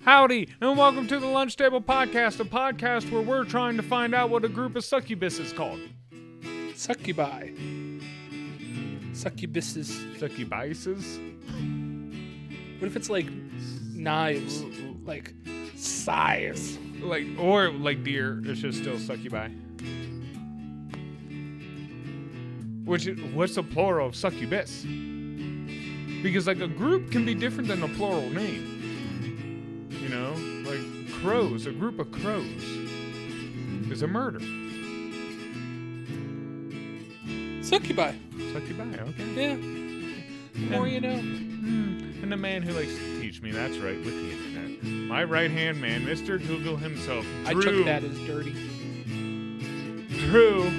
Howdy, and welcome to the Lunch Table Podcast, a podcast where we're trying to find out what a group of succubus is called. Succubi. Succubuses. Succubuses? What if it's like knives? Like size? Or like deer, it's just still succubi. What's the plural of succubus? Because like a group can be different than a plural name. You know, like crows, a group of crows is a murder. Succubi. Succubi, okay. Yeah. The more you know. And the man who likes to teach me, that's right, with the internet. My right-hand man, Mr. Google himself, Drew. I took that as dirty. Drew,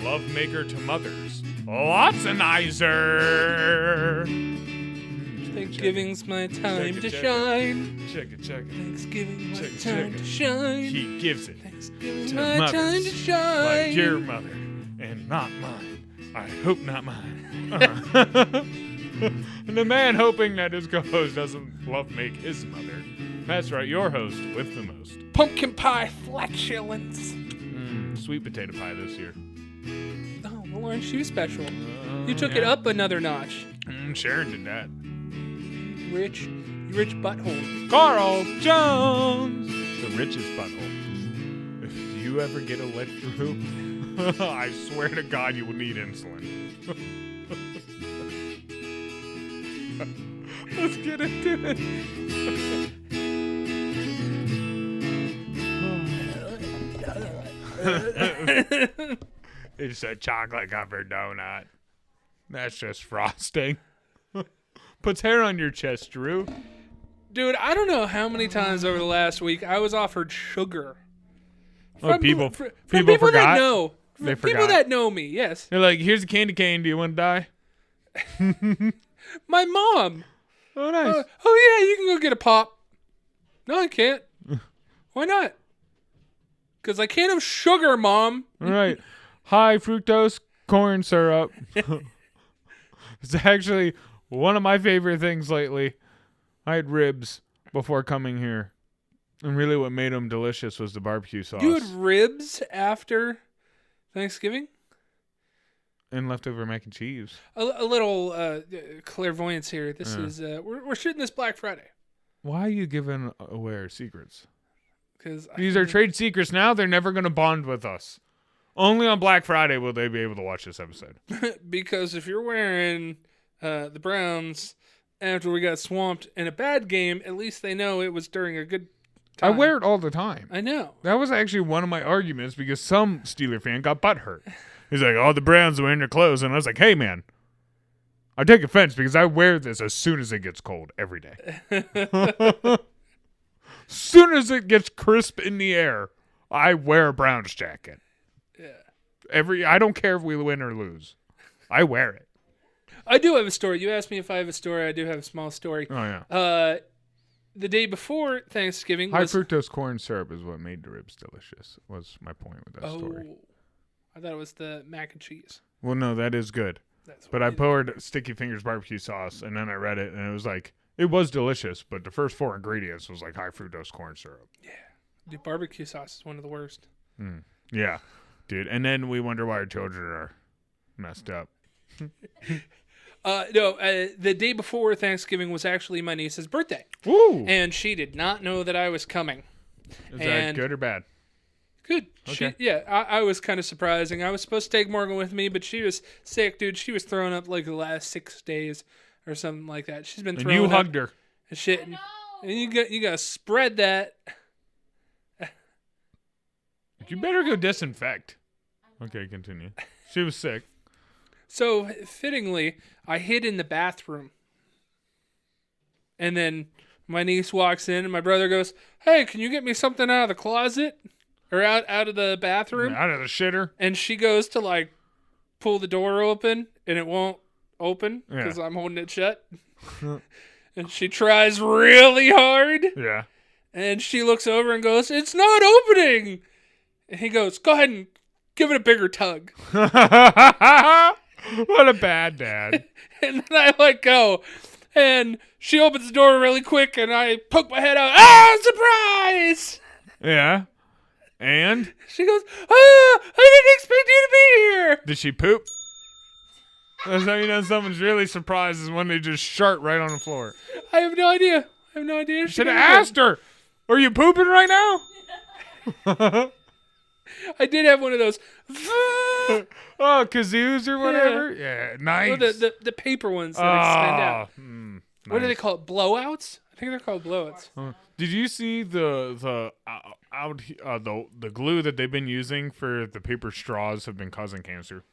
lovemaker to mothers. Lotsanizer. Thanksgiving's my time to shine. Check it. Thanksgiving's my time to shine. He gives it Thanksgiving's to my mothers time to shine. like your mother, and not mine. I hope not mine. And the man hoping that his co-host doesn't love make his mother. That's right, your host with the most. Pumpkin pie flatulence. Sweet potato pie this year. Oh, the Lauren Shoe special. You took it up another notch. Sharon did that. Rich butthole. Carl Jones, the richest butthole. If you ever get a let Drew, I swear to God you will need insulin. Let's get into it. It's a chocolate covered donut. That's just frosting. Puts hair on your chest, Drew. Dude, I don't know how many times over the last week I was offered sugar. From people forgot. That know. They people forgot. that know me, yes. They're like, here's a candy cane. Do you want to die? My mom. Oh, nice. Oh, yeah, you can go get a pop. No, I can't. Why not? Because I can't have sugar, Mom. All right. High fructose corn syrup. It's actually one of my favorite things lately. I had ribs before coming here. And really what made them delicious was the barbecue sauce. You had ribs after Thanksgiving? And leftover mac and cheese. A little clairvoyance here. This is we're shooting this Black Friday. Why are you giving away our secrets? Because these are trade secrets now. They're never going to bond with us. Only on Black Friday will they be able to watch this episode. Because if you're wearing the Browns after we got swamped in a bad game, at least they know it was during a good time. I wear it all the time. I know. That was actually one of my arguments because some Steeler fan got butthurt. He's like, oh, the Browns are wearing their clothes. And I was like, hey, man, I take offense because I wear this as soon as it gets cold every day. As soon as it gets crisp in the air, I wear a Browns jacket. Yeah. I don't care if we win or lose. I wear it. I do have a story. You asked me if I have a story. I do have a small story. Oh, yeah. The day before Thanksgiving High fructose corn syrup is what made the ribs delicious, was my point with that story. I thought it was the mac and cheese. Well, no, that is good. But I poured Sticky Fingers barbecue sauce, and then I read it, and it was like, it was delicious, but the first 4 ingredients was like high fructose corn syrup. Yeah. Dude, barbecue sauce is one of the worst. Yeah, dude. And then we wonder why our children are messed up. The day before Thanksgiving was actually my niece's birthday. Woo! And she did not know that I was coming. Is that good or bad? Good. Okay. I was kind of surprising. I was supposed to take Morgan with me, but she was sick, dude. She was throwing up like the last 6 days or something like that. She's been throwing up. And you hugged her. And shit. And you got to spread that. You better go disinfect. Okay, continue. She was sick. So, fittingly, I hid in the bathroom. And then my niece walks in, and my brother goes, hey, can you get me something out of the closet? Or out of the bathroom? Out of the shitter. And she goes to, like, pull the door open, and it won't open because I'm holding it shut. And she tries really hard. Yeah. And she looks over and goes, it's not opening. And he goes, go ahead and give it a bigger tug. What a bad dad. And then I let go. And she opens the door really quick, and I poke my head out. Ah, surprise! Yeah. And? She goes, I didn't expect you to be here. Did she poop? That's how you know someone's really surprised is when they just shart right on the floor. I have no idea. You should have asked her. Are you pooping right now? I did have one of those. Oh, kazoos or whatever? Yeah, nice. Well, the paper ones that extend out. Nice. What do they call it? Blowouts? I think they're called blowouts. Did you see the glue that they've been using for the paper straws have been causing cancer?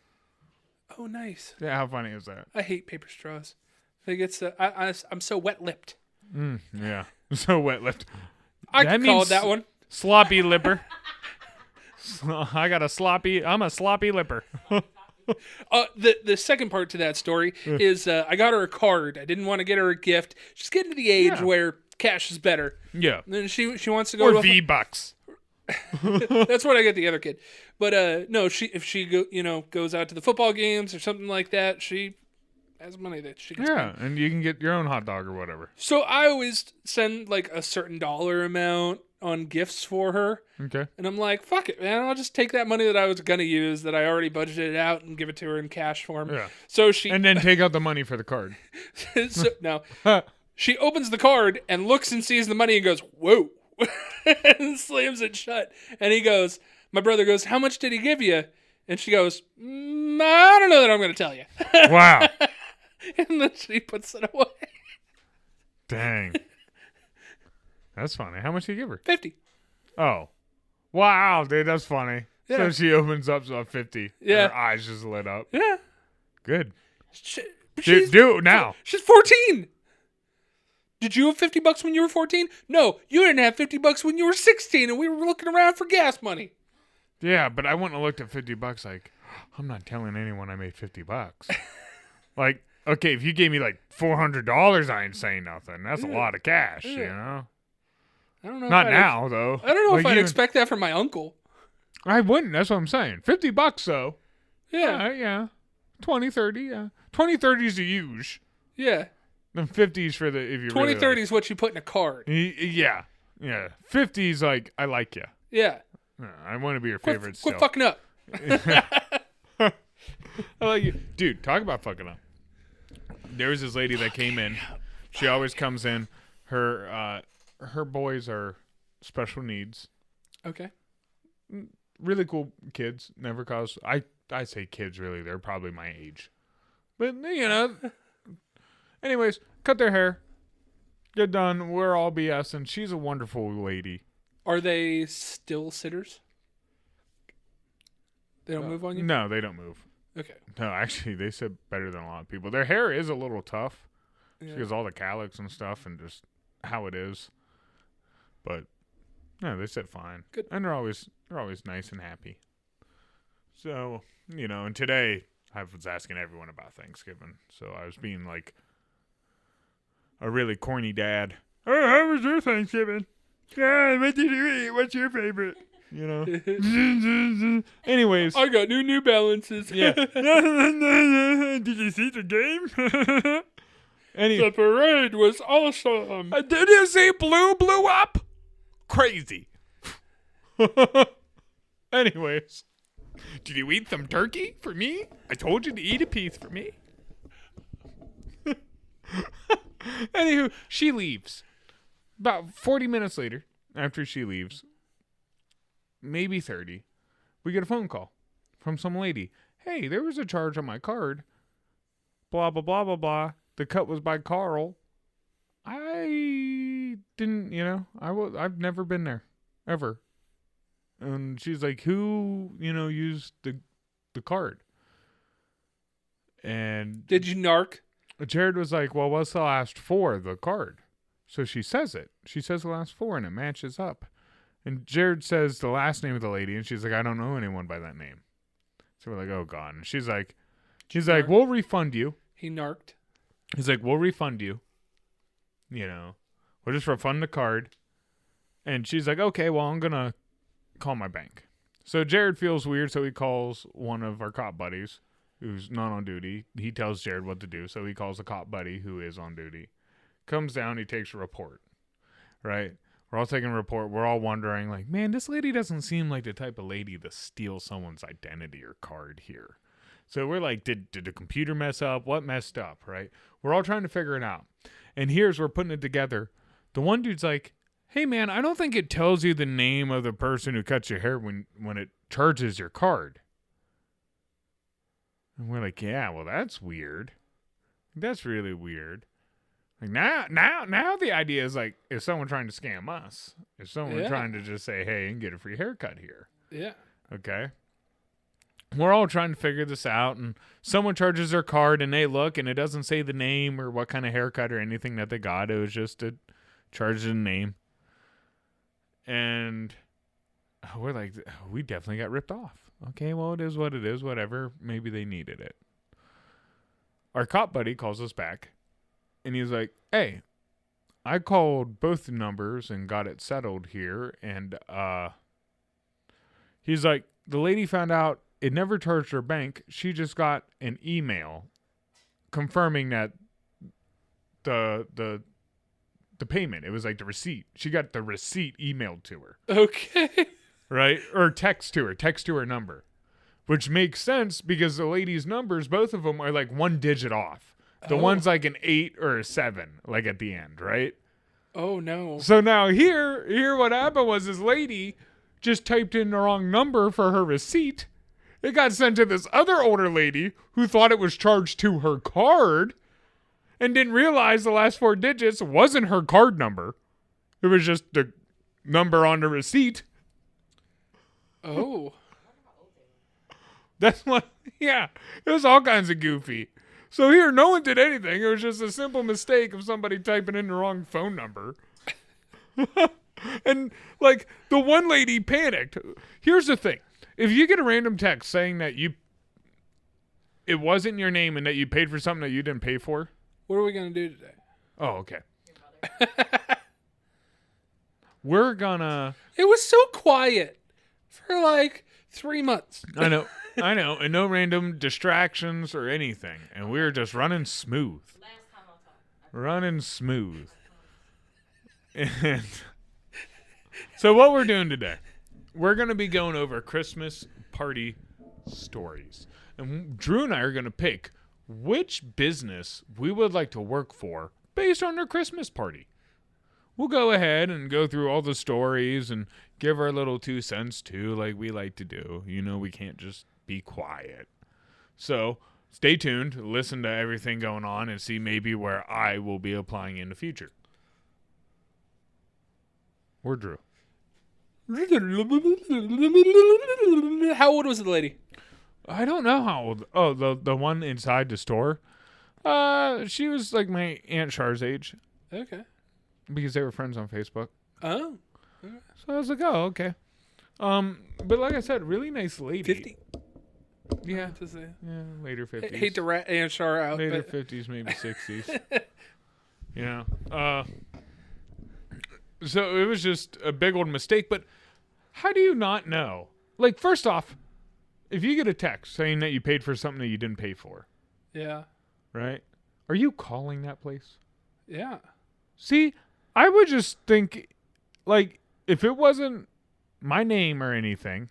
Oh, nice. Yeah, how funny is that? I hate paper straws. I think it's I'm so wet-lipped. Yeah, so wet-lipped. I could call it that one. Sloppy lipper. I'm a sloppy lipper. The second part to that story is I got her a card. I didn't want to get her a gift. She's getting to the age where cash is better. Yeah. And then she wants to go or V-Bucks. That's what I get the other kid. But no, if she goes out to the football games or something like that, she has money that she can spend. And you can get your own hot dog or whatever. So I always send like a certain dollar amount on gifts for her. Okay. And I'm like, fuck it, man. I'll just take that money that I was going to use that I already budgeted out and give it to her in cash form. Yeah. So and then take out the money for the card. No. She opens the card and looks and sees the money and goes, whoa. And slams it shut. And my brother goes, how much did he give you? And she goes, I don't know that I'm going to tell you. Wow. And then she puts it away. Dang. That's funny. How much did you give her? 50. Oh. Wow, dude, that's funny. Yeah. So she opens up to 50. Yeah. Her eyes just lit up. Yeah. Good. Do it now. She's 14. Did you have $50 when you were 14? No, you didn't have $50 when you were 16 and we were looking around for gas money. Yeah, but I wouldn't have looked at $50 like, I'm not telling anyone I made $50. Like, okay, if you gave me like $400, I ain't saying nothing. That's a lot of cash, you know? I don't know. Not now, though. I don't know like if I'd expect that from my uncle. I wouldn't. That's what I'm saying. $50, though. Yeah. Yeah. 20, 30, yeah. 20, 30 is the huge. Yeah. Then 50's for the, if you 20, really 30 is what you put in a card. Yeah. Yeah. 50's like, I like you. Yeah. I want to be your favorite still. Quit fucking up. I like you. Dude, talk about fucking up. There was this lady that came in. She always comes in. Her boys are special needs. Okay. Really cool kids. Never cause. I say kids, really. They're probably my age. But, you know. Anyways, cut their hair. Get done. We're all BS. And she's a wonderful lady. Are they still sitters? They don't move on you? No, they don't move. Okay. No, actually, they said better than a lot of people. Their hair is a little tough. Yeah. Because all the calyx and stuff and just how it is. But, no, they said fine. Good. And they're always nice and happy. So, you know, and today I was asking everyone about Thanksgiving. So I was being like a really corny dad. Oh, how was your Thanksgiving? Yeah, what did you eat? What's your favorite? You know. Anyways. I got New Balances. Yeah. Did you see the game? The parade was awesome. Did you see Blue blew up? Crazy. Anyways. Did you eat some turkey for me? I told you to eat a piece for me. Anywho, she leaves. About 40 minutes later, after she leaves, maybe 30, we get a phone call from some lady. Hey, there was a charge on my card. Blah, blah, blah, blah, blah. The cut was by Carl. I didn't, you know, I've never been there. Ever. And she's like, who, you know, used the card? And did you narc? Jared was like, well, what's the last four of the card? So she says it. She says the last four, and it matches up. And Jared says the last name of the lady, and she's like, I don't know anyone by that name. So we're like, oh, God. And she's like, we'll refund you. He narked. He's like, we'll refund you. You know, we'll just refund the card. And she's like, okay, well, I'm going to call my bank. So Jared feels weird, so he calls one of our cop buddies. who's not on duty. He tells Jared what to do, so he calls a cop buddy who is on duty. Comes down, he takes a report, right? We're all taking a report. We're all wondering, like, man, this lady doesn't seem like the type of lady to steal someone's identity or card here. So we're like, did the computer mess up? What messed up, right? We're all trying to figure it out. And here's, we're putting it together. The one dude's like, hey, man, I don't think it tells you the name of the person who cuts your hair when it charges your card. And we're like, yeah, well, that's weird. That's really weird. Like now the idea is like, is someone trying to scam us? Is someone trying to just say, hey, and get a free haircut here? Yeah. Okay. We're all trying to figure this out, and someone charges their card, and they look, and it doesn't say the name or what kind of haircut or anything that they got. It was just a charge the name. And we're like, we definitely got ripped off. Okay, well, it is what it is, whatever. Maybe they needed it. Our cop buddy calls us back. And he's like, hey, I called both the numbers and got it settled here. And he's like, the lady found out it never charged her bank. She just got an email confirming that the payment. It was like the receipt. She got the receipt emailed to her. Okay. Right? Or text to her number. Which makes sense because the lady's numbers, both of them are like one digit off. The one's like an 8 or a 7, like at the end, right? Oh, no. So now here what happened was this lady just typed in the wrong number for her receipt. It got sent to this other older lady who thought it was charged to her card and didn't realize the last 4 digits wasn't her card number. It was just the number on the receipt. Oh. That's what, yeah. It was all kinds of goofy. So here, no one did anything. It was just a simple mistake of somebody typing in the wrong phone number. And, like, the one lady panicked. Here's the thing. If you get a random text saying that it wasn't your name and that you paid for something that you didn't pay for. What are we going to do today? Oh, okay. We're gonna... It was so quiet for, like, 3 months. I know. And no random distractions or anything. And we were just running smooth. Running smooth. And so what we're doing today, we're going to be going over Christmas party stories. And Drew and I are going to pick which business we would like to work for based on their Christmas party. We'll go ahead and go through all the stories and give our little 2 cents too, like we like to do. You know, we can't just be quiet. So stay tuned, listen to everything going on, and see maybe where I will be applying in the future. We're Drew. How old was the lady? I don't know how old. Oh, the one inside the store? She was like my Aunt Char's age. Okay. Because they were friends on Facebook. Oh. So I was like, oh, okay. But like I said, really nice lady. 50? Yeah. To say. Yeah, later 50s. I hate to rat Aunt Char out. Later but... 50s, maybe 60s. Yeah. So it was just a big old mistake. But how do you not know? Like, first off, if you get a text saying that you paid for something that you didn't pay for. Yeah. Right? Are you calling that place? Yeah. See, I would just think, like, if it wasn't my name or anything,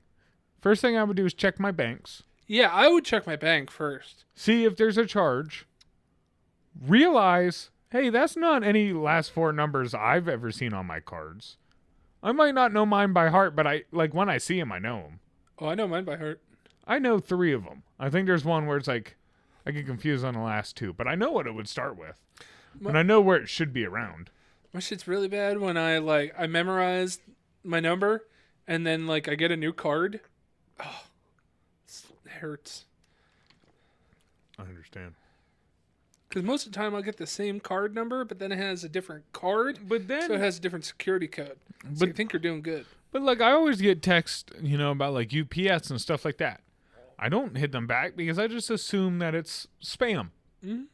first thing I would do is check my banks. Yeah, I would check my bank first. See if there's a charge. Realize, hey, that's not any last 4 numbers I've ever seen on my cards. I might not know mine by heart, but when I see them, I know them. Oh, I know mine by heart. I know 3 of them. I think there's one where it's like, I get confused on the last 2, but I know what it would start with. And I know where it should be around. My shit's really bad when I memorize my number and then I get a new card. Oh, it hurts. I understand. Because most of the time I'll get the same card number, but then it has a different card. But then, so it has a different security code. So you think you're doing good. But I always get texts, about UPS and stuff like that. I don't hit them back because I just assume that it's spam. Mm-hmm.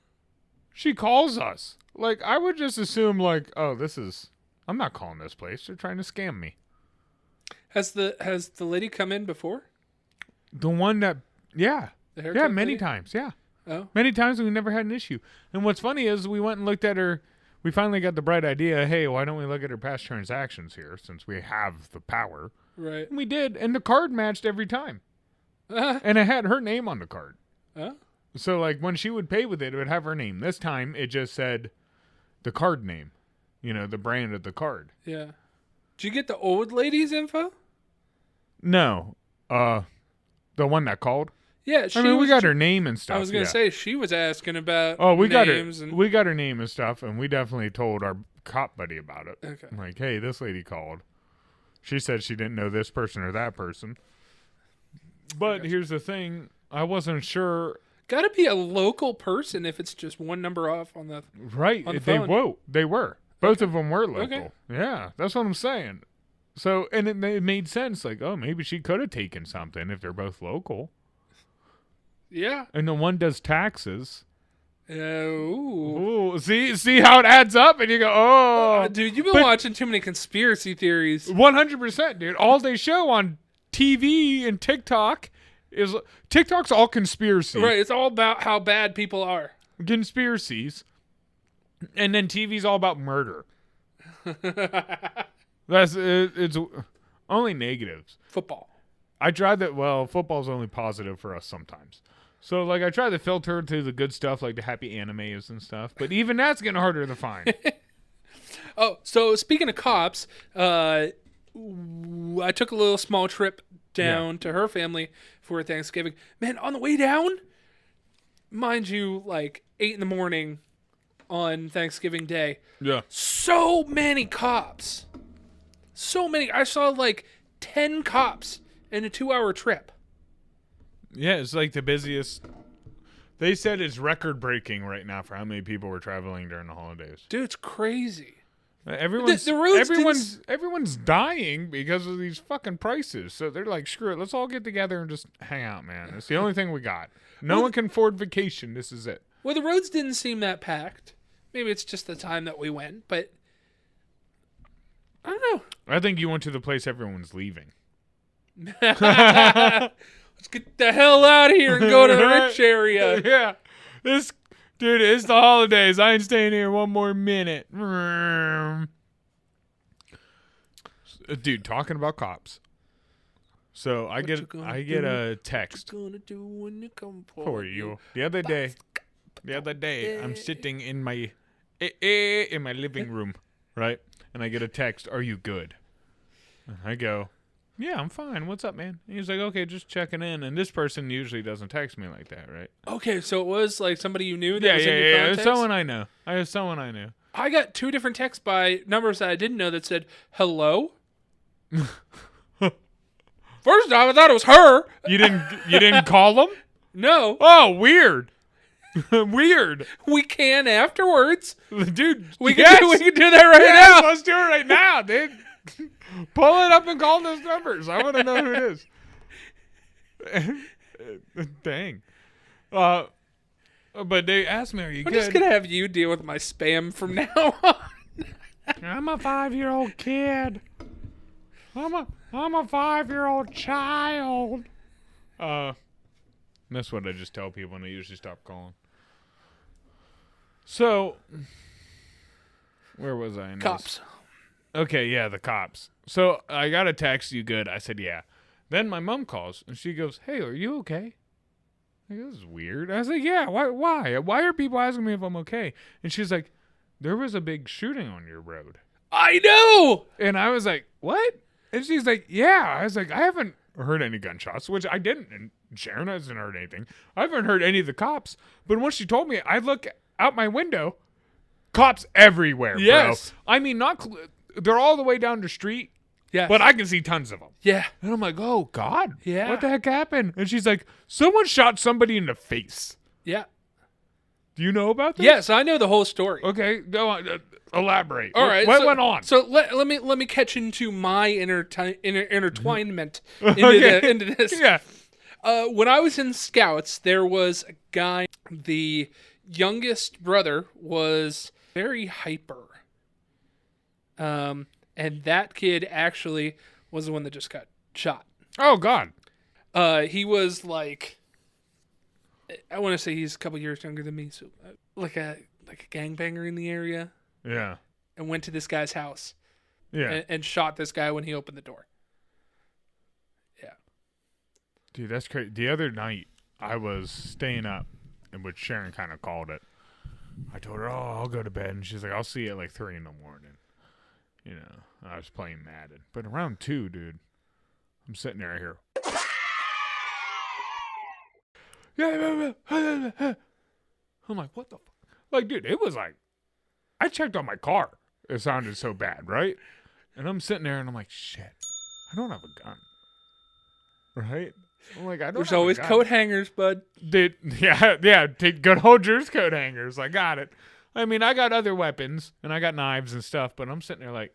She calls us. I would just assume I'm not calling this place. They're trying to scam me. Has the lady come in before? The one that, yeah. The haircut Yeah, many lady? times. Yeah. Oh. Many times we never had an issue. And what's funny is we went and looked at her. We finally got the bright idea, hey, why don't we look at her past transactions here since we have the power? Right. And we did, and the card matched every time. Uh, And it had her name on the card. uh, So, like, when she would pay with it, it would have her name. This time, it just said the card name. You know, the brand of the card. yeah. Did you get the old lady's info? No. The one that called? Yeah, she I mean, we was got her name and stuff. I was gonna yeah. say she was asking about We got her. names and We got her name and stuff, and we definitely told our cop buddy about it. okay. I'm like, hey, this lady called. She said she didn't know this person or that person. But here's the thing: I wasn't sure. Got to be a local person if it's just one number off on the. Right? On the They phone. They were. Both of them were local. Okay. Yeah, that's what I'm saying. So, and it made sense. Like, oh, maybe she could have taken something if they're both local. Yeah. And the one does taxes. Ooh. Ooh, see how it adds up, and you go, oh, Dude, you've been but- watching too many conspiracy theories. 100%, dude. All they show on TV and TikTok is TikTok's all conspiracy, Right. It's all about how bad people are. conspiracies, and then TV's all about murder. It's only negatives. Football. I tried that. Well, football's only positive for us sometimes. So, like, I try to filter to the good stuff, like the happy animes and stuff. But even that's getting harder to find. Oh, so speaking of cops, I took a little small trip down to her family for Thanksgiving. Man, on the way down, mind you, like 8 in the morning on Thanksgiving Day, Yeah. so many cops. So many. I saw like 10 cops in a 2-hour trip. Yeah, it's like the busiest. They said it's record breaking right now for how many people were traveling during the holidays. Dude, it's crazy. Everyone's The roads everyone's dying because of these fucking prices. So they're like, screw it, let's all get together and just hang out, man. It's the only thing we got. No one can afford vacation. This is it. Well, the roads didn't seem that packed. Maybe it's just the time that we went, but I don't know. I think you went to the place everyone's leaving. Let's get the hell out of here and go to the rich area. Yeah. Dude, it's the holidays. I ain't staying here one more minute. Dude, talking about cops. So I get a text Gonna do when you come for you. The other day, I'm sitting in my living room, right? And I get a text, "Are you good?" And I go, "Yeah, I'm fine. What's up, man?" And he's like, "Okay, just checking in." And this person usually doesn't text me like that, right? Okay, so it was like somebody you knew that Yeah, was in your It's contacts? someone I know. Someone I knew. I got 2 different texts by numbers that I didn't know that said, hello? First off, I thought it was her. You didn't call them? No, Oh, weird. Weird. we can afterwards. Dude, We yes. can do that right Yes, now. let's do it right now, dude. Pull it up and call those numbers. I want to know who it is. Dang. But they asked me, "Are you I'm good?" just going to have you deal with my spam from now on. I'm a 5-year-old kid. I'm a 5-year-old child. That's what I just tell people when they usually stop calling. So, where was I in this? Cops. Okay, yeah, the cops. So I got a text, "You good?" I said, "Yeah." Then my mom calls and she goes, "Hey, are you okay?" I go, "This is weird." I was like, "Yeah, why? Why are people asking me if I'm okay?" And she's like, "There was a big shooting on your road." I know. And I was like, "What?" And she's like, "Yeah." I was like, "I haven't heard any gunshots," which I didn't. And Sharon hasn't heard anything. I haven't heard any of the cops. But once she told me, I look out my window, cops everywhere, Yes. bro. I mean, they're all the way down the street, Yeah. but I can see tons of them. Yeah. And I'm like, "Oh, God. Yeah. What the heck happened?" And she's like, "Someone shot somebody in the face." Yeah. Do you know about this? Yes, I know the whole story. Okay, go on. Elaborate. All right. What went on? So let me catch into my intertwinement Okay. into this. Yeah. When I was in Scouts, there was a guy. The youngest brother was very hyper. And that kid actually was the one that just got shot. Oh, God. He was like I want to say he's a couple years younger than me, so like a gangbanger in the area, Yeah. and went to this guy's house Yeah. and shot this guy when he opened the door. Yeah. Dude, that's crazy. The other night, I was staying up, and which Sharon kind of called it. I told her, I'll go to bed. And she's like, I'll see you at like 3 in the morning. You know, I was playing Madden. But around 2, dude, I'm sitting there here. I'm like, what the fuck? Like, dude, it was like, I checked on my car. It sounded so bad, right? And I'm sitting there and I'm like, shit, I don't have a gun. Right? I'm like, I don't There's have always a gun. coat hangers, bud. Dude, yeah, take good Holders coat hangers. I got it. I mean, I got other weapons and I got knives and stuff, but I'm sitting there like,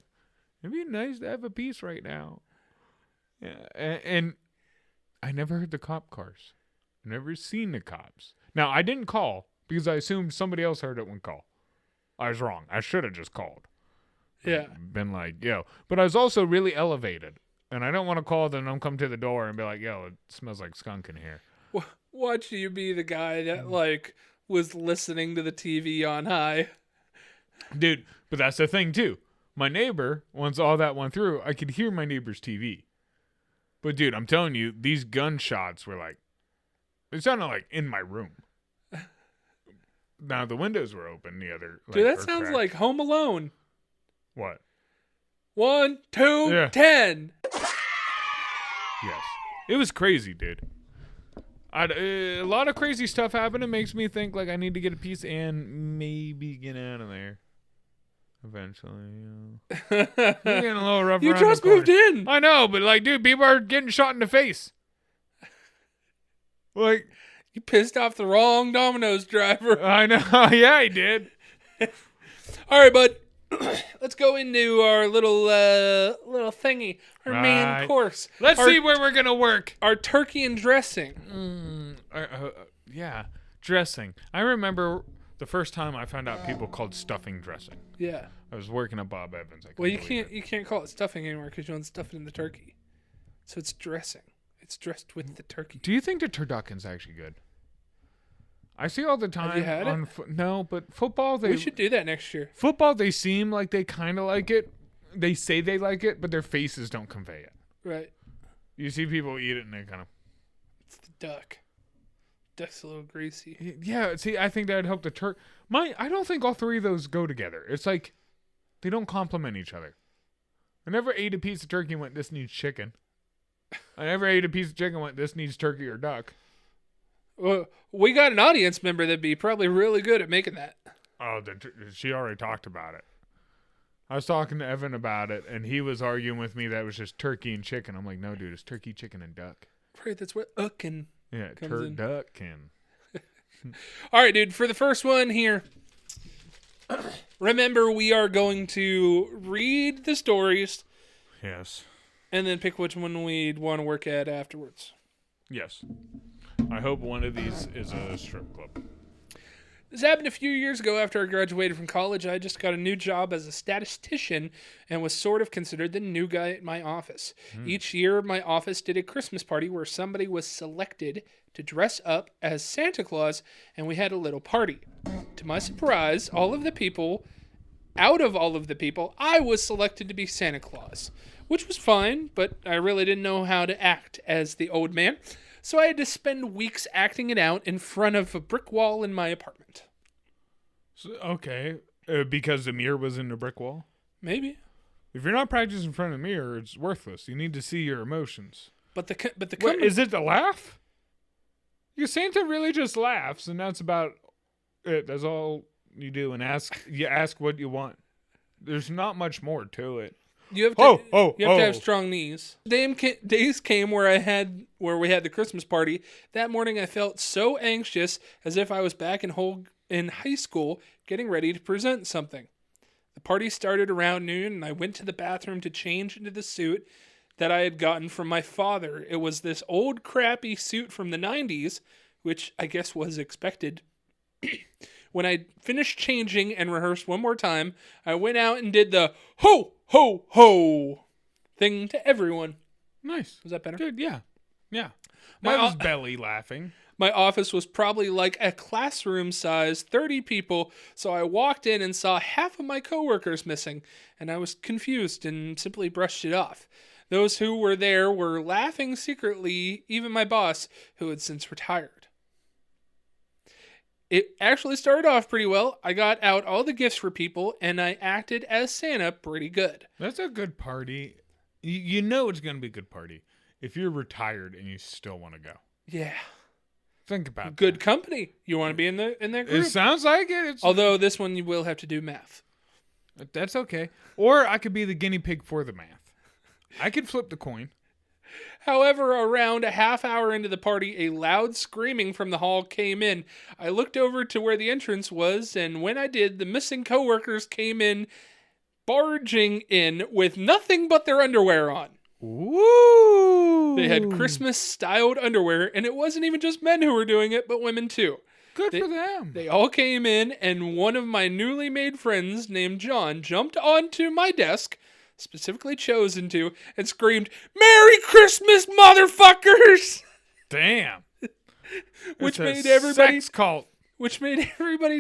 it'd be nice to have a piece right now. Yeah, and I never heard the cop cars. Never seen the cops. Now, I didn't call because I assumed somebody else heard it when call. I was wrong. I should have just called. Yeah. Been like, yo. But I was also really elevated. And I don't want to call them and come to the door and be like, yo, it smells like skunk in here. Watch you be the guy that, like, was listening to the TV on high. Dude, but that's the thing, too. My neighbor, once all that went through, I could hear my neighbor's TV. But, dude, I'm telling you, these gunshots were like, it sounded like in my room. Now, the windows were open, the other. Dude, that or sounds cracked. like Home Alone. What? 1, 2, Yeah. 10. Yes. It was crazy, dude. A lot of crazy stuff happened. It makes me think like I need to get a piece and maybe get out of there. Eventually, We're getting a little rough. You around the just corner. moved in. I know, but like, dude, people are getting shot in the face. Like, You pissed off the wrong Domino's driver. I know. Yeah, I did. All right, bud. Let's go into our little thingy, our main Right. course. Let's Our- see where we're gonna work. our turkey and dressing. Yeah, dressing. I remember the first time I found out people called stuffing dressing. Yeah. I was working at Bob Evans. Well, you can't call it stuffing anymore because you don't stuff it in the turkey. So it's dressing. It's dressed with the turkey. Do you think the turducken's actually good? I see all the time. you had it? No, but football. We should do that next year. Football. They seem like they kind of like it. They say they like it, but their faces don't convey it. Right. You see people eat it and they kind of. It's the duck. Duck's a little greasy. Yeah. See, I think that'd help the turkey. I don't think all three of those go together. It's like they don't complement each other. I never ate a piece of turkey and went, this needs chicken. I never ate a piece of chicken and went, this needs turkey or duck. Well, we got an audience member that'd be probably really good at making that. Oh, she already talked about it. I was talking to Evan about it, and he was arguing with me that it was just turkey and chicken. I'm like, no, dude, it's turkey, chicken, and duck. Right, that's what uckin. Yeah, Comes in. turducken. All right, dude, for the first one here, remember we are going to read the stories Yes. and then pick which one we'd want to work at afterwards. Yes. I hope one of these is a strip club. This happened a few years ago after I graduated from college. I just got a new job as a statistician and was sort of considered the new guy at my office. Each year, my office did a Christmas party where somebody was selected to dress up as Santa Claus, and we had a little party. To my surprise, out of all of the people, I was selected to be Santa Claus, which was fine, but I really didn't know how to act as the old man. So I had to spend weeks acting it out in front of a brick wall in my apartment. So, okay. Because the mirror was in the brick wall? Maybe. If you're not practicing in front of the mirror, it's worthless. You need to see your emotions. But the Wait, is it the laugh? Because Santa really just laughs, and that's about it. That's all you do, and you ask what you want. There's not much more to it. You have to to have strong knees. Days came where we had the Christmas party. That morning I felt so anxious as if I was back in high school getting ready to present something. The party started around noon and I went to the bathroom to change into the suit that I had gotten from my father. It was this old crappy suit from the 90s, which I guess was expected. When I finished changing and rehearsed one more time, I went out and did the ho, ho, ho thing to everyone. Nice. Was that better? Good, yeah. Yeah. My That was au- belly laughing. My office was probably like a classroom size, 30 people, so I walked in and saw half of my coworkers missing, and I was confused and simply brushed it off. Those who were there were laughing secretly, even my boss, who had since retired. It actually started off pretty well. I got out all the gifts for people, and I acted as Santa pretty good. That's a good party. You know it's going to be a good party if you're retired and you still want to go. Yeah. Think about Good that. company. You want to be in that group? It sounds like it. Although this one you will have to do math. That's okay. Or I could be the guinea pig for the math. I could flip the coin. However, around a half hour into the party, a loud screaming from the hall came in. I looked over to where the entrance was, and when I did, the missing coworkers came in, barging in with nothing but their underwear on. Woo! They had Christmas-styled underwear, and it wasn't even just men who were doing it, but women too. Good for them. They all came in, and one of my newly made friends named John jumped onto my desk, specifically chosen to, and screamed, "Merry Christmas, motherfuckers!" Damn. Which It's made a everybody sex cult.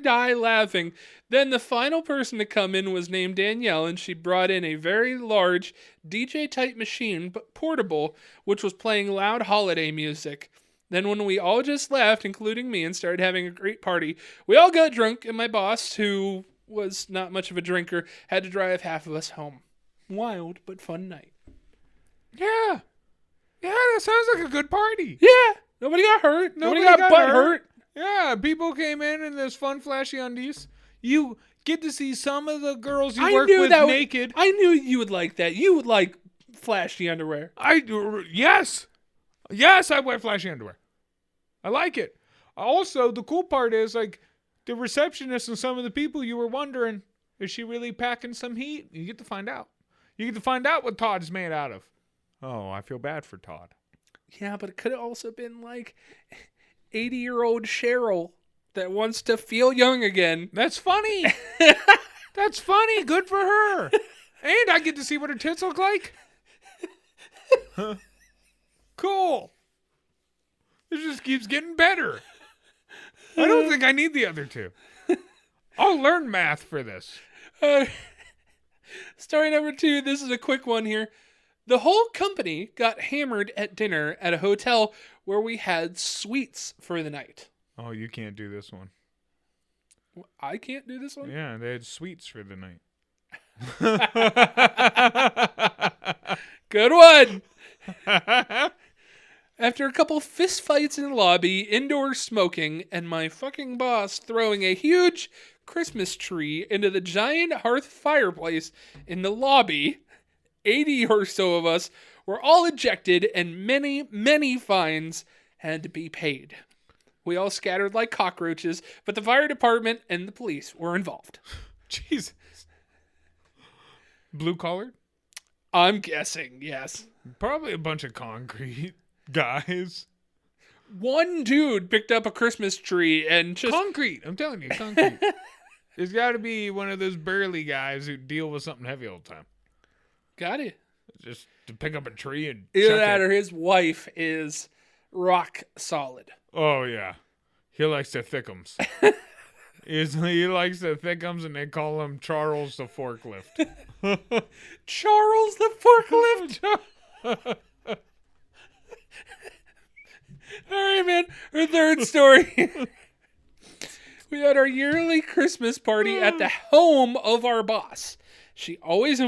die laughing. Then the final person to come in was named Danielle, and she brought in a very large DJ-type machine, but portable, which was playing loud holiday music. Then when we all just left, including me, and started having a great party, we all got drunk, and my boss, who was not much of a drinker, had to drive half of us home. Wild, but fun night. Yeah. Yeah, that sounds like a good party. Yeah, nobody got hurt. Nobody got butt hurt. Yeah, people came in this fun, flashy undies. You get to see some of the girls you I work knew with that naked. I knew you would like that. You would like flashy underwear. Yes. Yes, I wear flashy underwear. I like it. Also, the cool part is, like, the receptionist and some of the people, you were wondering, is she really packing some heat? You get to find out. You get to find out what Todd's made out of. Oh, I feel bad for Todd. Yeah, but it could have also been like 80-year-old Cheryl that wants to feel young again. That's funny. That's funny. Good for her. And I get to see what her tits look like. Cool. It just keeps getting better. I don't think I need the other two. I'll learn math for this. Story number 2. This is a quick one here. The whole company got hammered at dinner at a hotel where we had suites for the night. Oh, you can't do this one. I can't do this one? Yeah, they had sweets for the night. Good one. After a couple fist fights in the lobby, indoor smoking, and my fucking boss throwing a huge Christmas tree into the giant hearth fireplace in the lobby, 80 or so of us were all ejected and many, many fines had to be paid. We all scattered like cockroaches, but the fire department and the police were involved. Jesus. Blue collared? I'm guessing, yes. Probably a bunch of concrete guys. One dude picked up a Christmas tree and just... Concrete. I'm telling you, concrete. There's got to be one of those burly guys who deal with something heavy all the time. Got it. Just to pick up a tree and Either chuck that it. or his wife is rock solid. Oh, yeah. He likes the thickums. He likes the thickums, and they call him Charles the Forklift. Charles the Forklift? All right, man. Our third story. We had our yearly Christmas party at the home of our boss. She always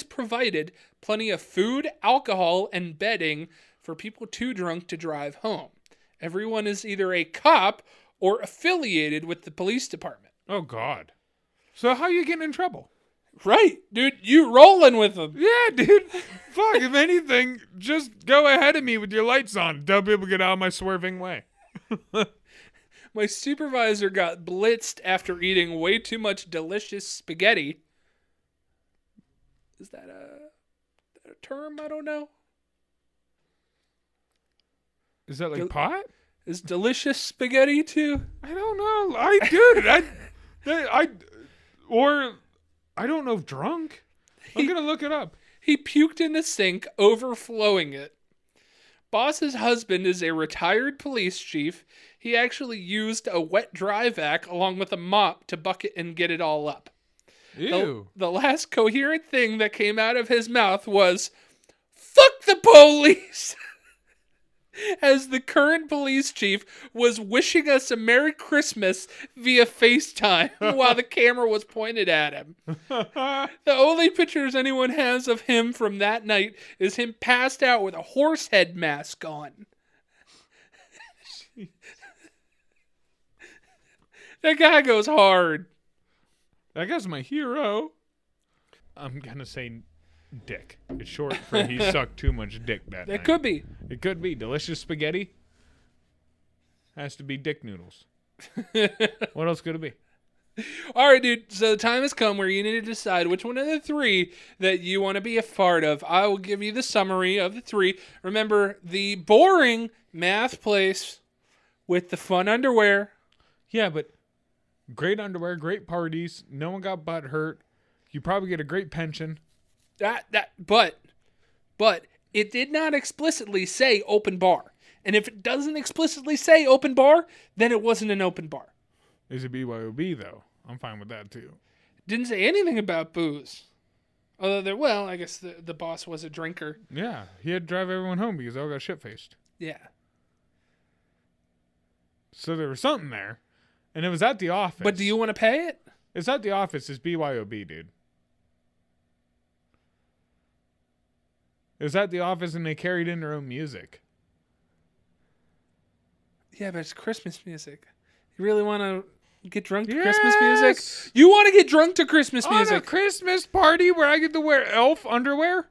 provided plenty of food, alcohol, and bedding for people too drunk to drive home. Everyone is either a cop or affiliated with the police department. Oh, God. So how you getting in trouble? Right, dude. You rolling with them. Yeah, dude. Fuck, if anything, just go ahead of me with your lights on. Tell people to get out of my swerving way. My supervisor got blitzed after eating way too much delicious spaghetti. Is that a term? I don't know. Is that like pot? Is delicious spaghetti too? I don't know. I don't know if drunk. I'm going to look it up. He puked in the sink, overflowing it. Boss's husband is a retired police chief. He actually used a wet dry vac along with a mop to bucket and get it all up. Ew. The last coherent thing that came out of his mouth was, "Fuck the police!" As the current police chief was wishing us a Merry Christmas via FaceTime while the camera was pointed at him. The only pictures anyone has of him from that night is him passed out with a horse head mask on. That guy goes hard. That guy's my hero. I'm going to say dick. It's short for he sucked too much dick that night. That could be. It could be. Delicious spaghetti has to be dick noodles. What else could it be? All right, dude. So the time has come where you need to decide which one of the three that you want to be a part of. I will give you the summary of the three. Remember, the boring math place with the fun underwear. Yeah, but great underwear, great parties. No one got butt hurt. You probably get a great pension. But it did not explicitly say open bar. And if it doesn't explicitly say open bar, then it wasn't an open bar. Is it BYOB though? I'm fine with that too. Didn't say anything about booze. Although I guess the boss was a drinker. Yeah, he had to drive everyone home because they all got shit-faced. Yeah. So there was something there. And it was at the office. But do you want to pay it? It's at the office. It's BYOB, dude. It was at the office and they carried in their own music. Yeah, but it's Christmas music. You really want to get drunk to Yes! Christmas music? You want to get drunk to Christmas On a music? Christmas party where I get to wear elf underwear?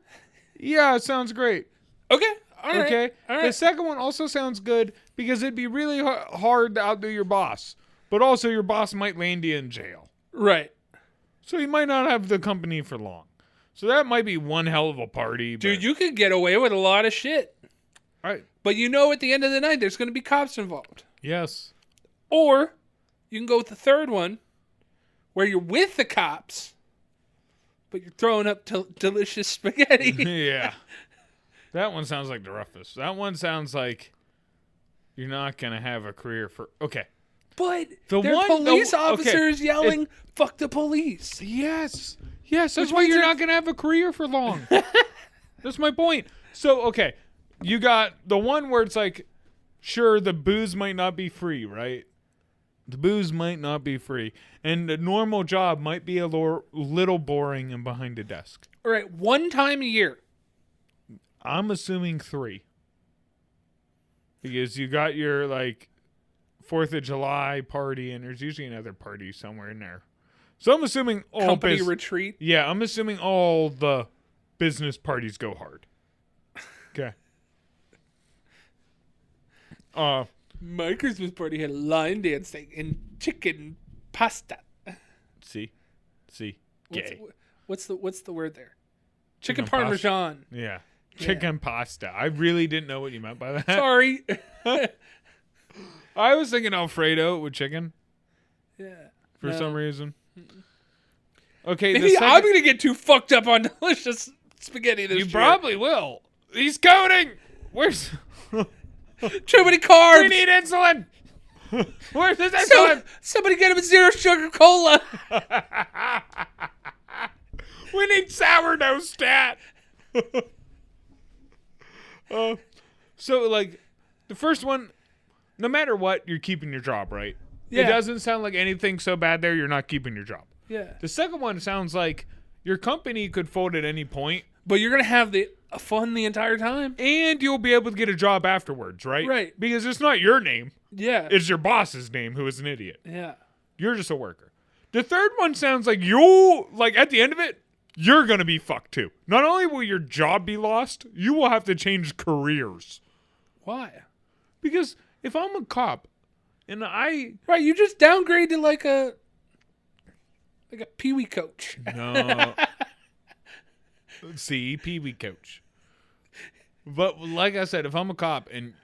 Yeah, it sounds great. Okay. All right. Okay. All right. The second one also sounds good because it'd be really hard to outdo your boss. But also your boss might land you in jail. Right. So you might not have the company for long. So that might be one hell of a party. Dude, you could get away with a lot of shit. Right. But at the end of the night, there's going to be cops involved. Yes. Or you can go with the third one where you're with the cops, but you're throwing up delicious spaghetti. Yeah. That one sounds like the roughest. That one sounds like you're not going to have a career for... Okay. But The there are one- police the- okay, officers yelling, "Fuck the police." Yes. Yes, that's Which why means you're that- not going to have a career for long. That's my point. So, okay. You got the one where it's like, sure, the booze might not be free, right? The booze might not be free. And the normal job might be a little boring and behind a desk. All right, one time a year. I'm assuming 3. Because you got your, 4th of July party, and there's usually another party somewhere in there. So I'm assuming all Company retreat. Yeah, I'm assuming all the business parties go hard. Okay. My Christmas party had line dancing and chicken pasta. See, gay. What's the word there? Chicken Chicken parmesan. Yeah, chicken pasta. I really didn't know what you meant by that. Sorry. I was thinking Alfredo with chicken Yeah. for No. some reason. Okay, Maybe I'm gonna get too fucked up on delicious spaghetti this you year. probably will. He's coding. Where's? Too many carbs. We need insulin. Where's his insulin? Somebody get him a zero sugar cola. We need sourdough stat. So, the first one, no matter what, you're keeping your job, right? Yeah. It doesn't sound like anything so bad there, you're not keeping your job. Yeah. The second one sounds like your company could fold at any point, But you're gonna have the fun the entire time. and you'll be able to get a job afterwards, right? Right. Because it's not your name. Yeah. It's your boss's name, who is an idiot. Yeah. You're just a worker. The third one sounds like you'll, at the end of it, you're going to be fucked too. Not only will your job be lost, you will have to change careers. Why? Because if I'm a cop and Right, you just downgrade to like a peewee coach. No. See, Pee-wee coach. But like I said, if I'm a cop and,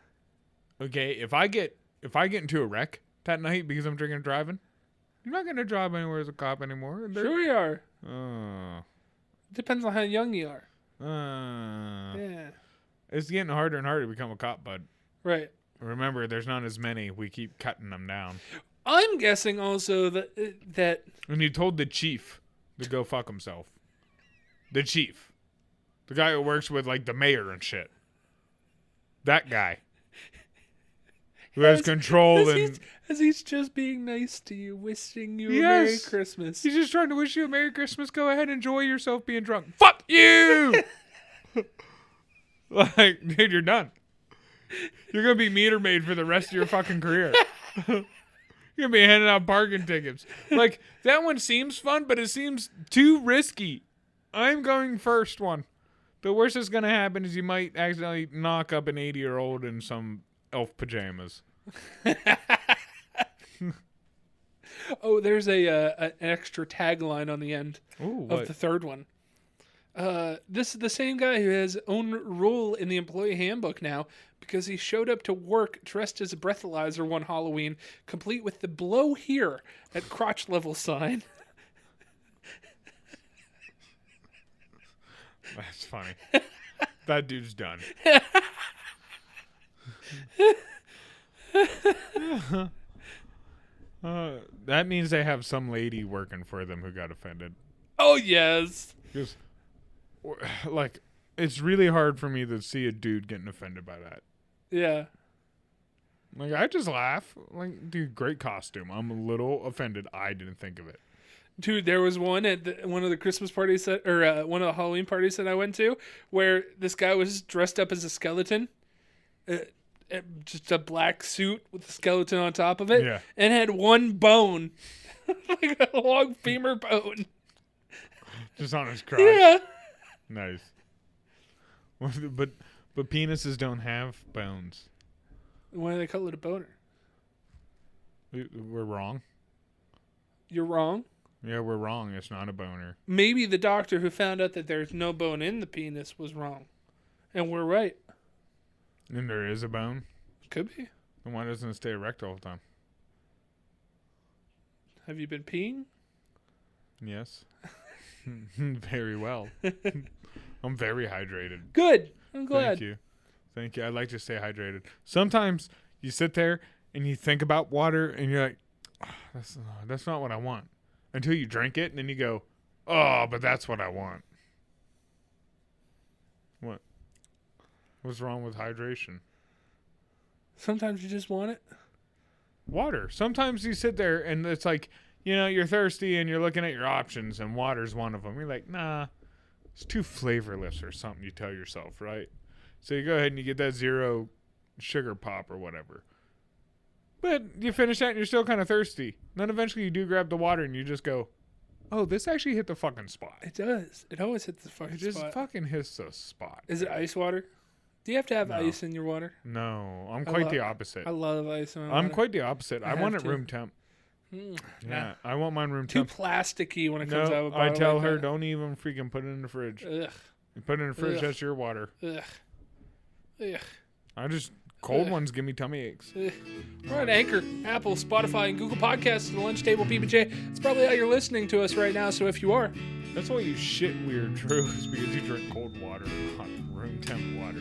okay, if I get into a wreck that night because I'm drinking and driving, you're not going to drive anywhere as a cop anymore. Sure you are. Uh, Depends on how young you are. uh, Yeah. It's getting harder and harder to become a cop, bud. Right. Remember, there's not as many. We keep cutting them down. I'm guessing also that And you told the chief to go fuck himself. The chief. The guy who works with, like, the mayor and shit. That guy. Who has control and... As he's just being nice to you, wishing you a Yes. Merry Christmas. He's just trying to wish you a Merry Christmas. Go ahead, enjoy yourself being drunk. Fuck you! Like, dude, you're done. You're going to be meter maid for the rest of your fucking career. You're going to be handing out parking tickets. Like, that one seems fun, but it seems too risky. I'm going first one. The worst that's going to happen is you might accidentally knock up an 80-year-old in some elf pajamas. Oh, there's an extra tagline on the end Ooh, of the third one. This is the same guy who has own rule in the employee handbook now because he showed up to work dressed as a breathalyzer one Halloween, complete with the blow here at crotch level sign. That's funny. That dude's done. That means they have some lady working for them who got offended. Oh, yes. Just, like, it's really hard for me to see a dude getting offended by that. Yeah. Like, I just laugh. Like, dude, great costume. I'm a little offended I didn't think of it. Dude, there was one at one of the Christmas parties or one of the Halloween parties that I went to where this guy was dressed up as a skeleton. Just a black suit with a skeleton on top of it. Yeah. And had one bone. Like a long femur bone. Just on his crotch. Yeah. Nice. But penises don't have bones. Why do they call it a boner? We're wrong. You're wrong. Yeah, we're wrong. It's not a boner. Maybe the doctor who found out that there's no bone in the penis was wrong. And we're right. And there is a bone. Could be. Then why doesn't it stay erect all the time? Have you been peeing? Yes. Very well. I'm very hydrated. Good. I'm glad. Thank you. I like to stay hydrated. Sometimes you sit there and you think about water and you're like, oh, that's not what I want. Until you drink it and then you go, oh, but that's what I want. What? What's wrong with hydration? Sometimes you just want it. Water. Sometimes you sit there and it's like, you know, you're thirsty and you're looking at your options and water's one of them. You're like, nah, it's too flavorless or something, you tell yourself, right? So you go ahead and you get that 0 sugar pop or whatever. But you finish that and you're still kind of thirsty. Then eventually you do grab the water and you just go, oh, this actually hit the fucking spot. It does. It always hits the fucking It just spot. fucking hits the spot. Is it ice water? Do you have to have ice in your water? No, I'm quite the opposite. I love ice in my I'm water. quite the opposite. I want it to. room temp. Yeah. Yeah, I want mine room Too temp. plasticky when it comes out of a I bottle tell like her, that. don't even freaking put it in the fridge. Ugh. You put it in the fridge, Ugh. that's your water. Ugh. Ugh. I just, cold Ugh. ones give me tummy aches. We're on Anchor, Apple, Spotify, and Google Podcasts, the Lunch Table PBJ. It's probably how you're listening to us right now, so if you are, That's why you shit weird, Drew, is because you drink cold water, not room temp water.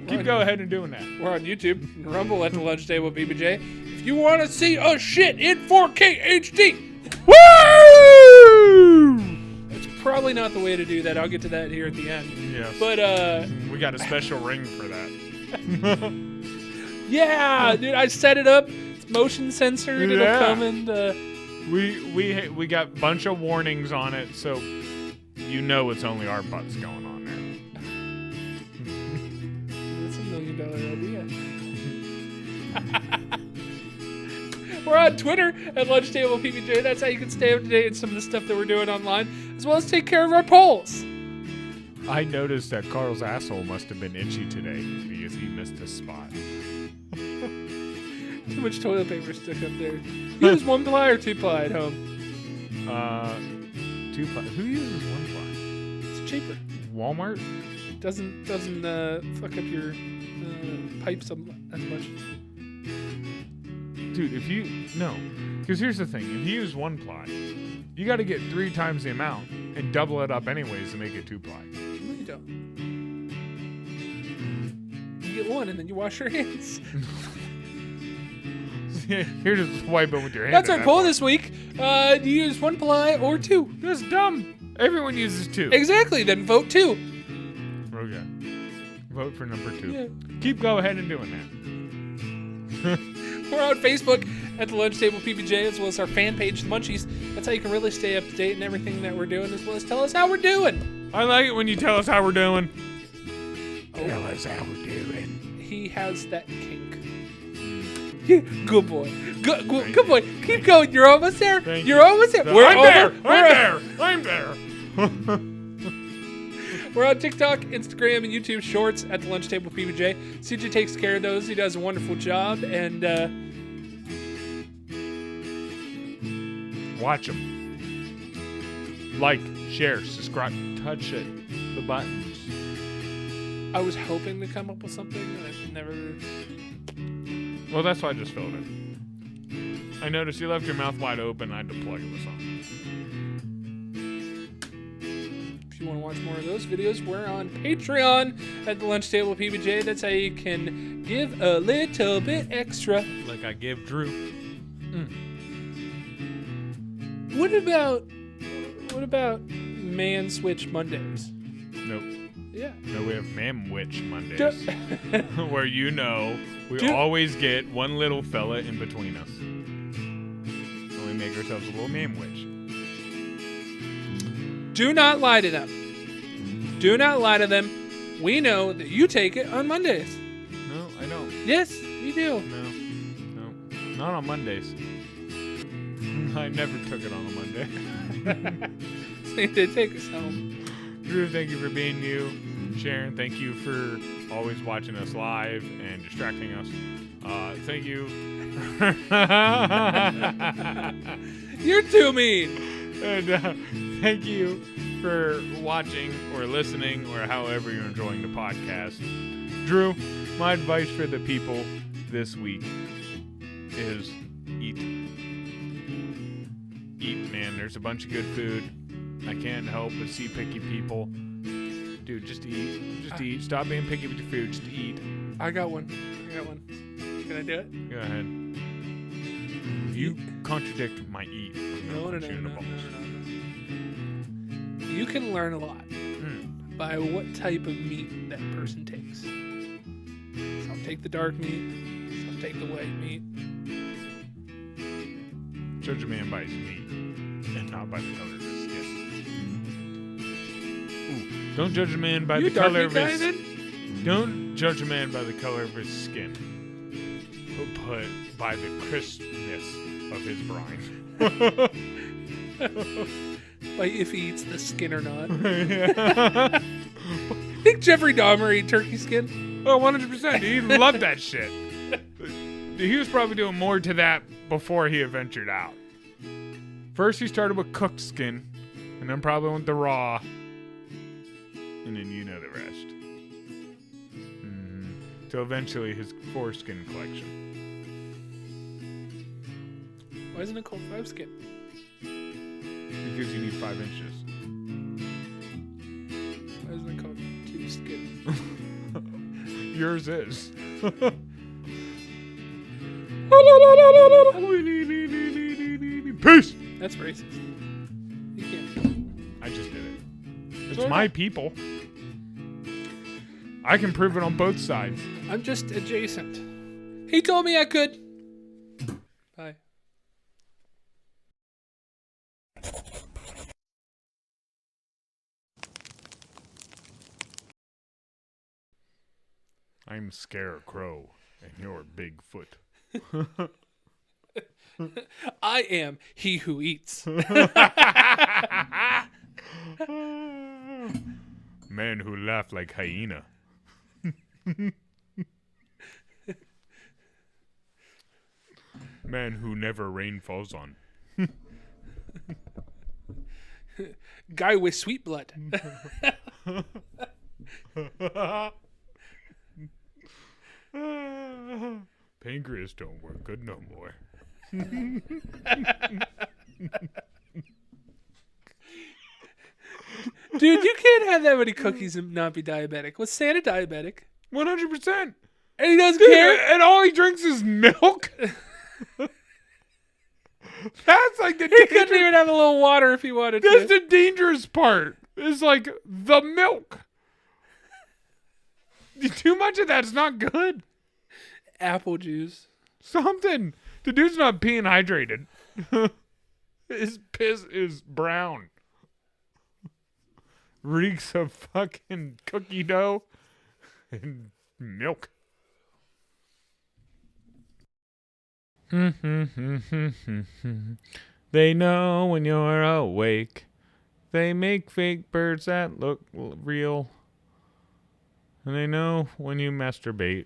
Keep go ahead and doing that. we're on YouTube, and Rumble at the Lunch Table PBJ. If you want to see us shit in 4K HD, Woo! it's probably not the way to do that. I'll get to that here at the end. Yes. But, we got a special ring for that. yeah, dude, I set it up. It's motion censored. Yeah. It'll come and, We got a bunch of warnings on it, so you know it's only our butts going on there. That's $1 million idea. We're on Twitter at Lunch Table PBJ. That's how you can stay up to date on some of the stuff that we're doing online, as well as take care of our polls. I noticed that Carl's asshole must have been itchy today because he missed his spot. Too much toilet paper stuck up there. Use 1-ply or 2-ply at home. 2-ply. Who uses 1-ply? It's cheaper. Walmart? Doesn't fuck up your pipes as much. Dude, because here's the thing. If you use 1-ply, you got to get 3 times the amount and double it up anyways to make it 2-ply. No, you don't. You get one, and then you wash your hands. You're just wiping with your hands. That's our poll this week. Do you use 1 ply or 2? That's dumb. Everyone uses 2. Exactly. Then vote 2. Okay. Vote for number 2. Yeah. Keep go ahead and doing that. We're on Facebook at the Lunch Table PBJ, as well as our fan page, The Munchies. That's how you can really stay up to date in everything that we're doing, as well as tell us how we're doing. I like it when you tell us how we're doing. Tell us how we're doing. He has that kink. Good boy. Good boy. Keep going. You're almost there. You're almost there. I'm there. We're on TikTok, Instagram, and YouTube Shorts at the Lunch Table PBJ. CJ takes care of those. He does a wonderful job. And watch them. Like, share, subscribe, touch it. The buttons. I was hoping to come up with something, and I've never. Well, that's why I just filled it. I noticed you left your mouth wide open. I had to plug it with something. If you want to watch more of those videos, we're on Patreon at the Lunch Table PBJ. That's how you can give a little bit extra. Like I give Drew. What about Man Switch Mondays? Nope. Yeah. No, we have Man-Witch Mondays. Where we always get one little fella in between us. And we make ourselves a little Man-Witch. Do not lie to them. Do not lie to them. We know that you take it on Mondays. No, I don't. Yes, you do. No. Not on Mondays. I never took it on a Monday. They did take us home. Drew, thank you for being you. Sharon, thank you for always watching us live and distracting us. Thank you. You're too mean. And thank you for watching or listening or however you're enjoying the podcast. Drew, my advice for the people this week is eat. Eat, man. There's a bunch of good food. I can't help but see picky people. Dude, just eat. Just eat. Stop being picky with your food. Just eat. I got one. Can I do it? Go ahead. You contradict my eat. No. You can learn a lot by what type of meat that person takes. Some take the dark meat. Some take the white meat. Judge a man by his meat and not by the color of his skin. Ooh, don't judge a man by the color of his skin. Don't judge a man by the color of his skin, but by the crispness of his brine. By if he eats the skin or not. Think Jeffrey Dahmer ate turkey skin? Oh, 100%. He loved that shit. He was probably doing more to that before he ventured out. First, he started with cooked skin, and then probably went to raw, and then you know the rest. So eventually, his foreskin collection. Why isn't it called 5 skin? Because you need 5 inches. Why isn't it called 2 skin? Yours is. Peace. That's racist. You can't. I just did it. It's my people. I can prove it on both sides. I'm just adjacent. He told me I could. Bye. I'm Scarecrow, and you're Bigfoot. I am he who eats. Man who laughed like hyena. Man who never rain falls on. Guy with sweet blood. Pancreas don't work good no more. Dude, you can't have that many cookies and not be diabetic. Was Santa diabetic? 100%. And he doesn't care. And all he drinks is milk. That's like the He couldn't even have a little water if he wanted That's to. the dangerous part. Is like the milk. Too much of that's not good. Apple juice. Something. The dude's not being hydrated. His piss is brown. Reeks of fucking cookie dough and milk. They know when you're awake. They make fake birds that look real. And they know when you masturbate.